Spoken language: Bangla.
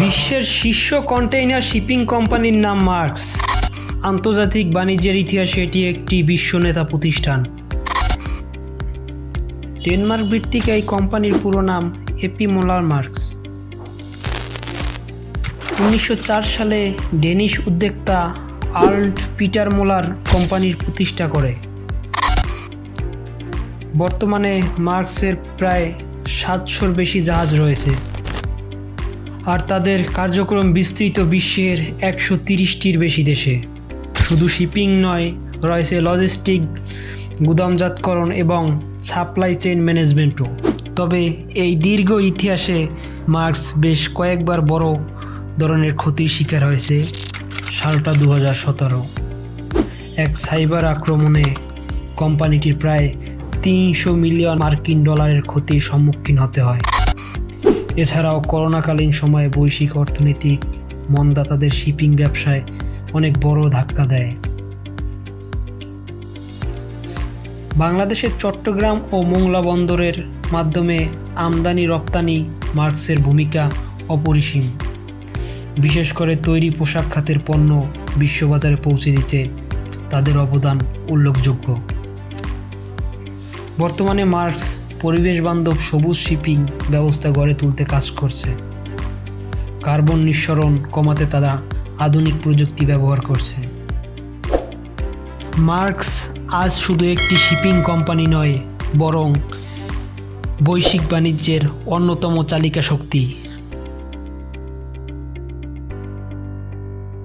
বিশ্বের শীর্ষ কন্টেইনার শিপিং কোম্পানির নাম মার্কস। আন্তর্জাতিক বাণিজ্যের ইতিহাসে এটি একটি বিশ্ব নেতা প্রতিষ্ঠান। ডেনমার্ক ভিত্তিক এই কোম্পানির পুরো নাম এপি মোলার মার্কস। 1904 সালে ডেনিশ উদ্যোক্তা আর্নল্ড পিটার মোলার কোম্পানির প্রতিষ্ঠা করে। বর্তমানে মার্কসের প্রায় 700-র বেশি জাহাজ রয়েছে, আর তাদের কার্যক্রম বিস্তৃত বিশ্বের 130-টির বেশি দেশে। শুধু শিপিং নয়, রয়েছে লজিস্টিক, গুদামজাতকরণ এবং সাপ্লাই চেইন ম্যানেজমেন্টও। তবে এই দীর্ঘ ইতিহাসে মার্কস বেশ কয়েকবার বড় ধরনের ক্ষতির শিকার হয়েছে। সালটা 2017। এক সাইবার আক্রমণে কোম্পানিটির প্রায় 300 মিলিয়ন মার্কিন ডলারের ক্ষতির সম্মুখীন হতে হয়। এছাড়াও করোনাকালীন সময়ে বৈশ্বিক অর্থনৈতিক মন্দা তাদের শিপিং ব্যবসায় অনেক বড় ধাক্কা দেয়। বাংলাদেশের চট্টগ্রাম ও মোংলা বন্দরের মাধ্যমে আমদানি রপ্তানি মার্কসের ভূমিকা অপরিসীম। বিশেষ করে তৈরি পোশাক খাতের পণ্য বিশ্ববাজারে পৌঁছে দিতে তাদের অবদান উল্লেখযোগ্য। বর্তমানে মার্কস পরিবেশ বান্ধব সবুজ শিপিং ব্যবস্থা গড়ে তুলতে কাজ করছে। কার্বন নিঃসরণ কমাতে তারা আধুনিক প্রযুক্তি ব্যবহার করছে। মার্কস আজ শুধু একটি শিপিং কোম্পানি নয়, বরং বৈশ্বিক বাণিজ্যের অন্যতম চালিকা শক্তি।